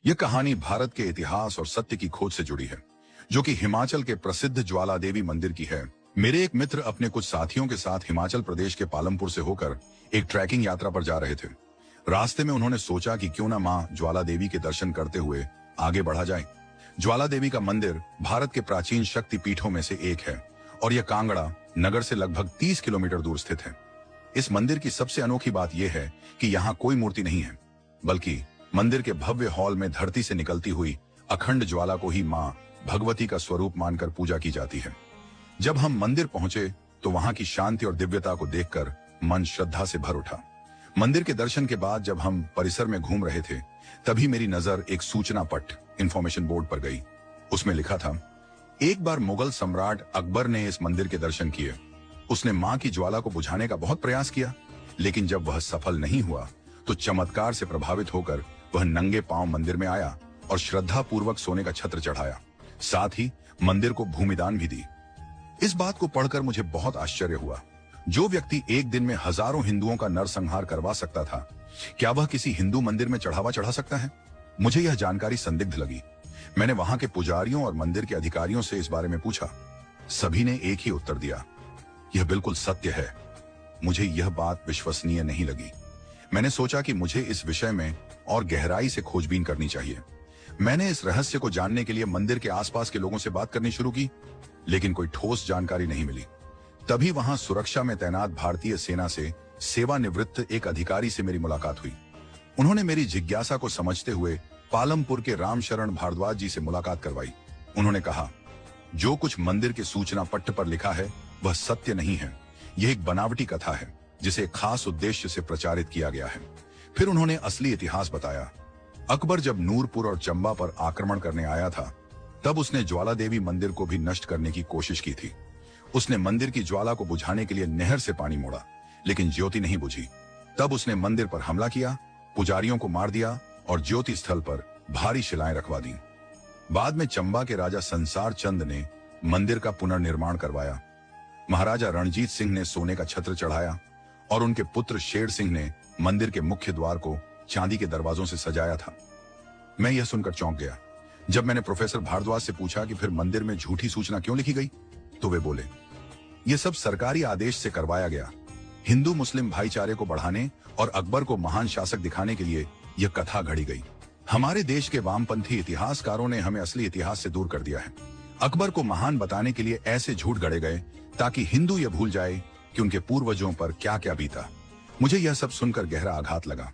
यह कहानी भारत के इतिहास और सत्य की खोज से जुड़ी है, जो कि हिमाचल के प्रसिद्ध ज्वाला देवी मंदिर की है। मेरे एक मित्र अपने कुछ साथियों के साथ हिमाचल प्रदेश के पालमपुर से होकर एक ट्रैकिंग यात्रा पर जा रहे थे। रास्ते में उन्होंने सोचा कि क्यों ना मां ज्वाला देवी के दर्शन करते हुए आगे बढ़ा जाए। ज्वाला देवी का मंदिर भारत के प्राचीन शक्ति पीठों में से एक है और यह कांगड़ा नगर से लगभग 30 किलोमीटर दूर स्थित है। इस मंदिर की सबसे अनोखी बात यह है कि यहाँ कोई मूर्ति नहीं है, बल्कि मंदिर के भव्य हॉल में धरती से निकलती हुई अखंड ज्वाला को ही मां भगवती का स्वरूप मानकर पूजा की जाती है। जब हम मंदिर पहुंचे तो वहां की शांति और दिव्यता को देखकर मन श्रद्धा से भर उठा। मंदिर के दर्शन के बाद जब हम परिसर में घूम रहे थे, तभी मेरी नजर एक सूचना पट इंफॉर्मेशन बोर्ड पर गई। उसमें लिखा था, एक बार मुगल सम्राट अकबर ने इस मंदिर के दर्शन किए। उसने मां की ज्वाला को बुझाने का बहुत प्रयास किया, लेकिन जब वह सफल नहीं हुआ तो चमत्कार से प्रभावित होकर वह नंगे पांव मंदिर में आया और श्रद्धा पूर्वक सोने का छत्र चढ़ाया। साथ ही मंदिर को भूमिदान भी दी। इस बात को पढ़कर मुझे बहुत आश्चर्य हुआ। जो व्यक्ति एक दिन में हजारों हिंदुओं का नरसंहार करवा सकता था, क्या वह किसी हिंदू मंदिर में चढ़ावा चढ़ा सकता है? मुझे यह जानकारी संदिग्ध लगी। मैंने वहां के पुजारियों और मंदिर के अधिकारियों से इस बारे में पूछा। सभी ने एक ही उत्तर दिया, यह बिल्कुल सत्य है। मुझे यह बात विश्वसनीय नहीं लगी। मैंने सोचा कि मुझे इस विषय में और गहराई से खोजबीन करनी चाहिए। मैंने इस रहस्य को जानने के लिए मंदिर के आसपास के लोगों से बात करनी शुरू की, लेकिन कोई ठोस जानकारी नहीं मिली। तभी वहां सुरक्षा में तैनात भारतीय सेना से सेवानिवृत्त एक अधिकारी से मेरी मुलाकात हुई। उन्होंने मेरी जिज्ञासा को समझते हुए पालमपुर के रामशरण भारद्वाज जी से मुलाकात करवाई। उन्होंने कहा, जो कुछ मंदिर के सूचना पट्ट पर लिखा है वह सत्य नहीं है। यह एक बनावटी कथा है जिसे एक खास उद्देश्य से प्रचारित किया गया है। फिर उन्होंने असली इतिहास बताया। अकबर जब नूरपुर और चंबा पर आक्रमण करने आया था, तब उसने ज्वाला देवी मंदिर को भी नष्ट करने की कोशिश की थी। उसने मंदिर की ज्वाला को बुझाने के लिए नहर से पानी मोड़ा, लेकिन ज्योति नहीं बुझी। तब उसने मंदिर पर हमला किया, पुजारियों को मार दिया और ज्योति स्थल पर भारी शिलाएं रखवा दी। बाद में चंबा के राजा संसार चंद ने मंदिर का पुनर्निर्माण करवाया। महाराजा रणजीत सिंह ने सोने का छत्र चढ़ाया और उनके पुत्र शेर सिंह ने मंदिर के मुख्य द्वार को चांदी के दरवाजों से सजाया था। मैं यह सुनकर चौंक गया। जब मैंने प्रोफेसर भारद्वाज से पूछा कि फिर मंदिर में झूठी सूचना क्यों लिखी गई, तो वे बोले, यह सब सरकारी आदेश से करवाया गया। हिंदू मुस्लिम भाईचारे को बढ़ाने और अकबर को महान शासक दिखाने के लिए यह कथा घड़ी गई। हमारे देश के वामपंथी इतिहासकारों ने हमें असली इतिहास से दूर कर दिया है। अकबर को महान बताने के लिए ऐसे झूठ गढ़े गए ताकि हिंदू यह भूल जाए कि उनके पूर्वजों पर क्या क्या बीता। मुझे यह सब सुनकर गहरा आघात लगा।